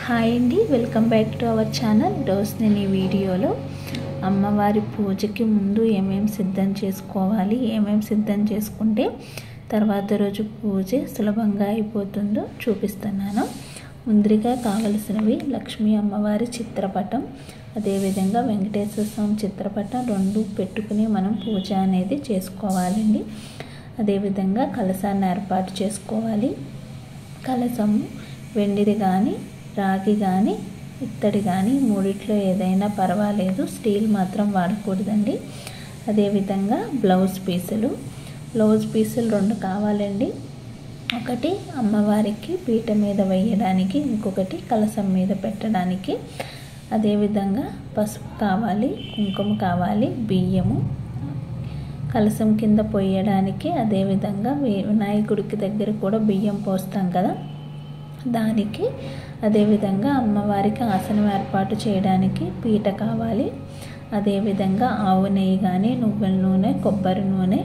Hi అండి, welcome back to our channel. ఈరోజు నేను ఈ వీడియోలో అమ్మవారి పూజకి ముందు ఏమేమి సిద్ధం చేసుకోవాలి, ఏమేమి సిద్ధం చేసుకుంటే తర్వాత రోజు పూజ సులభంగా అయిపోతుందో చూపిస్తున్నాను. ముందుగా కావలసినవి లక్ష్మీ అమ్మవారి చిత్రపటం, అదేవిధంగా వెంకటేశ్వర స్వామి చిత్రపటం రెండు పెట్టుకుని మనం పూజ అనేది చేసుకోవాలండి. అదేవిధంగా కలశాన్ని ఏర్పాటు చేసుకోవాలి. కలశము వెండిది కానీ రాగి కానీ ఇత్తడి కానీ మూడిట్లో ఏదైనా పర్వాలేదు, స్టీల్ మాత్రం వాడకూడదండి. అదేవిధంగా బ్లౌజ్ పీసులు రెండు కావాలండి. ఒకటి అమ్మవారికి పీట మీద వేయడానికి, ఇంకొకటి కలశం మీద పెట్టడానికి. అదేవిధంగా పసుపు కావాలి, కుంకుమ కావాలి, బియ్యము కలశం కింద పోయడానికి. అదేవిధంగా వినాయకుడికి దగ్గర కూడా బియ్యం పోస్తాం కదా, దానికి. అదేవిధంగా అమ్మవారికి ఆసనం ఏర్పాటు చేయడానికి పీట కావాలి. అదేవిధంగా ఆవు నెయ్యి కానీ, నువ్వుల నూనె, కొబ్బరి నూనె,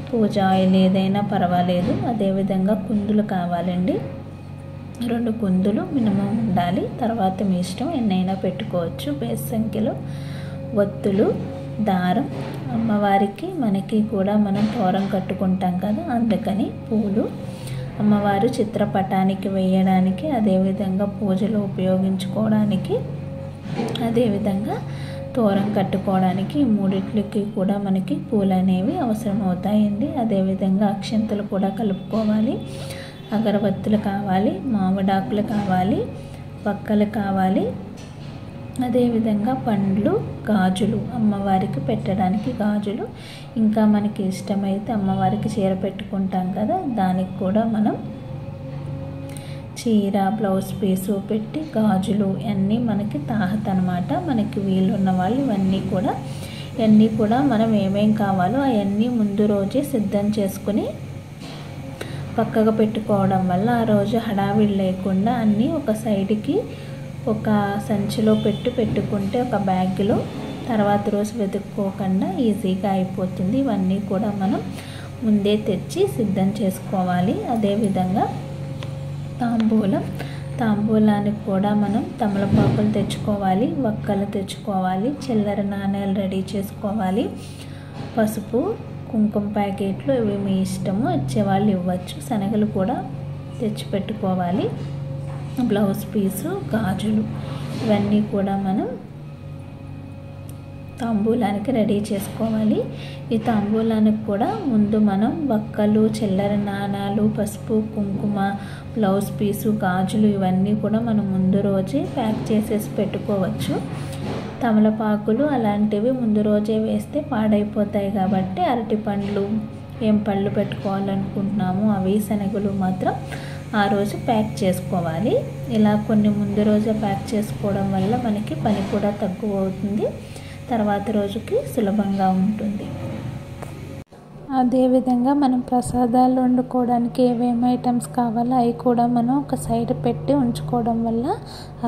పూజ ఆయిల్ ఏదైనా పర్వాలేదు. అదేవిధంగా కుందులు కావాలండి, 2 కుందులు మినిమం ఉండాలి. తర్వాత మీ ఇష్టం ఎన్నైనా పెట్టుకోవచ్చు. బేస్ సంఖ్యలో ఒత్తులు, దారం, అమ్మవారికి మనకి కూడా మనం తోరం కట్టుకుంటాం కదా, అందుకని పూలు, అమ్మవారు చిత్రపటానికి వేయడానికి, అదేవిధంగా పూజలో ఉపయోగించుకోవడానికి, అదేవిధంగా తోరం కట్టుకోవడానికి ఈ మూడిట్లకి కూడా మనకి పూలు అనేవి అవసరం అవుతాయండి. అదేవిధంగా అక్షంతలు కూడా కలుపుకోవాలి. అగరబత్తులు కావాలి, మామిడాకులు కావాలి, వక్కలు కావాలి. అదేవిధంగా పండ్లు, గాజులు, అమ్మవారికి పెట్టడానికి గాజులు. ఇంకా మనకి ఇష్టమైతే అమ్మవారికి చీర పెట్టుకుంటాం కదా, దానికి కూడా మనం చీర, బ్లౌజ్ పీసు పెట్టి గాజులు అన్నీ మనకి తాహత అనమాట. మనకి వీలున్న వాళ్ళు ఇవన్నీ కూడా మనం ఏమేం కావాలో అవన్నీ ముందు రోజే సిద్ధం చేసుకుని పక్కగా పెట్టుకోవడం వల్ల ఆ రోజు హడావిడి లేకుండా అన్నీ ఒక సైడ్కి ఒక సంచిలో పెట్టుకుంటే ఒక బ్యాగ్లో తర్వాత రోజు వెతుక్కోకుండా ఈజీగా అయిపోతుంది. ఇవన్నీ కూడా మనం ముందే తెచ్చి సిద్ధం చేసుకోవాలి. అదేవిధంగా తాంబూలానికి కూడా మనం తమలపాకులు తెచ్చుకోవాలి, వక్కలు తెచ్చుకోవాలి, చిల్లర నాణేలు రెడీ చేసుకోవాలి, పసుపు, కుంకుమ ప్యాకెట్లు ఇవి మీ ఇష్టము, ఇచ్చేవాళ్ళు ఇవ్వచ్చు. శనగలు కూడా తెచ్చిపెట్టుకోవాలి, బ్లౌజ్ పీసు, గాజులు ఇవన్నీ కూడా మనం తాంబూలానికి రెడీ చేసుకోవాలి. ఈ తాంబూలానికి కూడా ముందు మనం వక్కలు, చిల్లర నాణాలు, పసుపు, కుంకుమ, బ్లౌజ్ పీసు, గాజులు ఇవన్నీ కూడా మనం ముందు రోజే ప్యాక్ చేసేసి పెట్టుకోవచ్చు. తమలపాకులు అలాంటివి ముందు రోజే వేస్తే పాడైపోతాయి కాబట్టి అరటి పండ్లు, ఏం పళ్ళు పెట్టుకోవాలనుకుంటున్నామో అవి, శనగలు మాత్రం ఆ రోజు ప్యాక్ చేసుకోవాలి. ఇలా కొన్ని ముందు రోజే ప్యాక్ చేసుకోవడం వల్ల మనకి పని కూడా తక్కువ అవుతుంది, తర్వాత రోజుకి సులభంగా ఉంటుంది. అదేవిధంగా మనం ప్రసాదాలు వండుకోవడానికి ఏమేమి ఐటమ్స్ కావాలో అవి కూడా మనం ఒక సైడ్ పెట్టి ఉంచుకోవడం వల్ల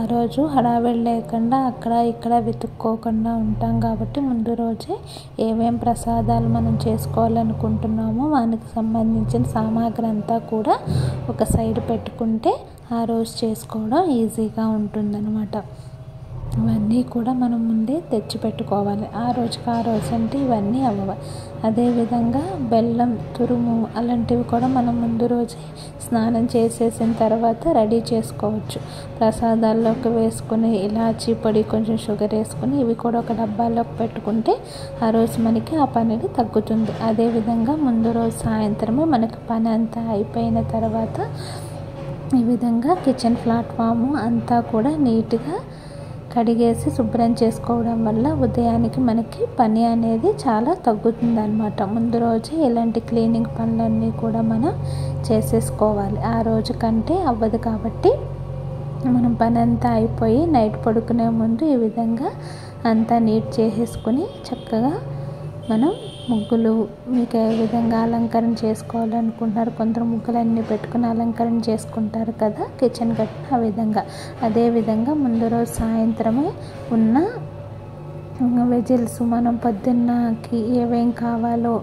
ఆ రోజు హడావిడి లేకుండా అక్కడ ఇక్కడ వెతుక్కోకుండా ఉంటాం. కాబట్టి ముందు రోజే ఏమేమి ప్రసాదాలు మనం చేసుకోవాలనుకుంటున్నామో వానికి సంబంధించిన సామాగ్రి అంతా కూడా ఒక సైడ్ పెట్టుకుంటే ఆ రోజు చేసుకోవడం ఈజీగా ఉంటుందన్నమాట. ఇవన్నీ కూడా మనం ముందే తెచ్చి పెట్టుకోవాలి. ఆ రోజు అంటే ఇవన్నీ అవ్వాలి. అదేవిధంగా బెల్లం తురుము అలాంటివి కూడా మనం ముందు రోజే స్నానం చేసేసిన తర్వాత రెడీ చేసుకోవచ్చు. ప్రసాదాల్లోకి వేసుకుని ఇలాచీ పొడి, కొంచెం షుగర్ వేసుకుని ఇవి కూడా ఒక డబ్బాలోకి పెట్టుకుంటే ఆ రోజు మనకి ఆ పని తగ్గుతుంది. అదేవిధంగా ముందు రోజు సాయంత్రమే మనకి పని అంతా అయిపోయిన తర్వాత ఈ విధంగా కిచెన్ ప్లాట్ఫాము అంతా కూడా నీట్గా కడిగేసి శుభ్రం చేసుకోవడం వల్ల ఉదయానికి మనకి పని అనేది చాలా తగ్గుతుంది అన్నమాట. ముందు రోజే ఇలాంటి క్లీనింగ్ పనులన్నీ కూడా మనం చేసేసుకోవాలి. ఆ రోజు కంటే అవ్వదు కాబట్టి మనం పని అంతా అయిపోయి నైట్ పడుకునే ముందు ఈ విధంగా అంతా నీట్ చేసేసుకుని చక్కగా మనం ముగ్గులు మీకు ఏ విధంగా అలంకరణ చేసుకోవాలనుకుంటున్నారు, కొందరు ముగ్గులన్నీ పెట్టుకుని అలంకరణ చేసుకుంటారు కదా కిచెన్ కట్టిన ఆ విధంగా. అదేవిధంగా ముందు రోజు సాయంత్రమే ఉన్న వెజిల్స్ మనం పొద్దున్నకి ఏమేం కావాలో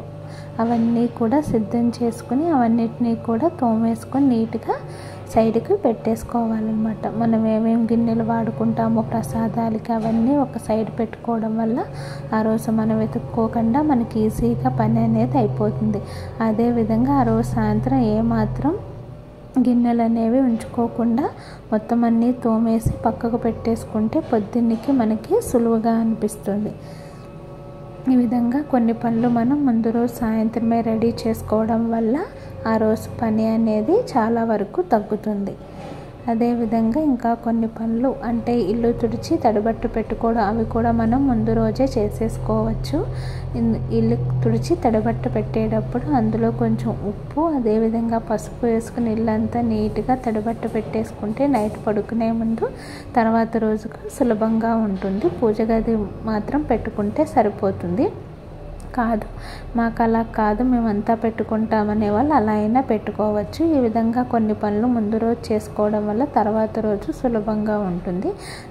అవన్నీ కూడా సిద్ధం చేసుకుని అవన్నిటినీ కూడా తోమేసుకొని నీట్గా సైడ్కి పెట్టేసుకోవాలన్నమాట. మనం ఏమేమి గిన్నెలు వాడుకుంటామో ప్రసాదాలకి అవన్నీ ఒక సైడ్ పెట్టుకోవడం వల్ల ఆ రోజు మనం వెతుక్కోకుండా మనకి ఈజీగా పని అనేది అయిపోతుంది. అదేవిధంగా ఆ రోజు సాయంత్రం ఏమాత్రం గిన్నెలు అనేవి ఉంచుకోకుండా మొత్తం అన్నీ తోమేసి పక్కకు పెట్టేసుకుంటే పొద్దున్నకి మనకి సులువుగా అనిపిస్తుంది. ఈ విధంగా కొన్ని పనులు మనం ముందు రోజు సాయంత్రమే రెడీ చేసుకోవడం వల్ల ఆ రోజు పని అనేది చాలా వరకు తగ్గుతుంది. అదేవిధంగా ఇంకా కొన్ని పనులు అంటే ఇల్లు తుడిచి తడిబట్టు పెట్టుకోవడం అవి కూడా మనం ముందు రోజే చేసేసుకోవచ్చు. ఇల్లు తుడిచి తడిబట్టు పెట్టేటప్పుడు అందులో కొంచెం ఉప్పు అదేవిధంగా పసుపు వేసుకుని ఇల్లంతా నీట్గా తడిబట్టు పెట్టేసుకుంటే నైట్ పడుకునే ముందు తర్వాత రోజుకు సులభంగా ఉంటుంది. పూజ గది మాత్రం పెట్టుకుంటే సరిపోతుంది. కాదు మాకు అలా కాదు మేమంతా పెట్టుకుంటామనే వాళ్ళు అలా అయినా పెట్టుకోవచ్చు. ఈ విధంగా కొన్ని పనులు ముందు రోజు చేసుకోవడం వల్ల తర్వాత రోజు సులభంగా ఉంటుంది.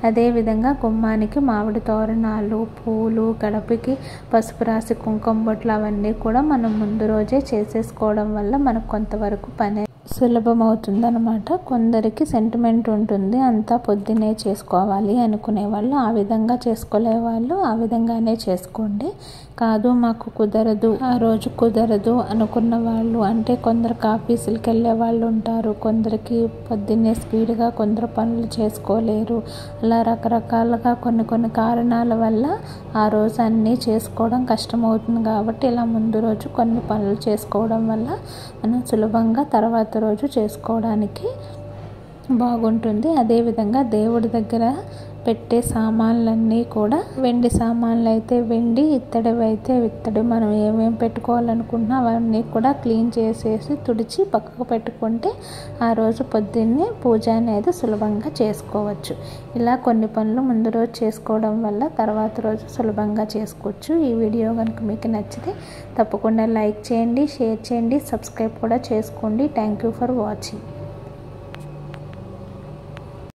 అదేవిధంగా గుమ్మానికి మామిడి తోరణాలు, పూలు, గడపకి పసుపు రాసి కుంకుమ బొట్లు అవన్నీ కూడా మనం ముందు రోజే చేసేసుకోవడం వల్ల మనకు కొంతవరకు పని సులభం అవుతుందన్నమాట. కొందరికి సెంటిమెంట్ ఉంటుంది, అంతా పొద్దున్నే చేసుకోవాలి అనుకునే వాళ్ళు ఆ విధంగా చేసుకోలే వాళ్ళు ఆ విధంగానే చేసుకోండి. కాదు మాకు కుదరదు ఆ రోజు కుదరదు అనుకున్న వాళ్ళు అంటే కొందరికి ఆఫీసులకు వెళ్ళే వాళ్ళు ఉంటారు, కొందరికి పొద్దున్నే స్పీడ్గా కొందరు పనులు చేసుకోలేరు. అలా రకరకాలుగా కొన్ని కారణాల వల్ల ఆ రోజు అన్నీ చేసుకోవడం కష్టమవుతుంది. కాబట్టి ఇలా ముందు రోజు కొన్ని పనులు చేసుకోవడం వల్ల మనం సులభంగా తర్వాత రోజు చేసుకోవడానికి బాగుంటుంది. అదేవిధంగా దేవుడి దగ్గర పెట్టే సామాన్లన్నీ కూడా వెండి సామాన్లు అయితే వెండి, ఇత్తడివి అయితే ఇత్తడి, మనం ఏమేమి పెట్టుకోవాలనుకుంటున్నా అవన్నీ కూడా క్లీన్ చేసేసి తుడిచి పక్కకు పెట్టుకుంటే ఆ రోజు పొద్దున్నే పూజ అనేది సులభంగా చేసుకోవచ్చు. ఇలా కొన్ని పనులు ముందు రోజు చేసుకోవడం వల్ల తర్వాత రోజు సులభంగా చేసుకోవచ్చు. ఈ వీడియో కనుక మీకు నచ్చితే తప్పకుండా లైక్ చేయండి, షేర్ చేయండి, సబ్స్క్రైబ్ కూడా చేసుకోండి. Thank you for watching.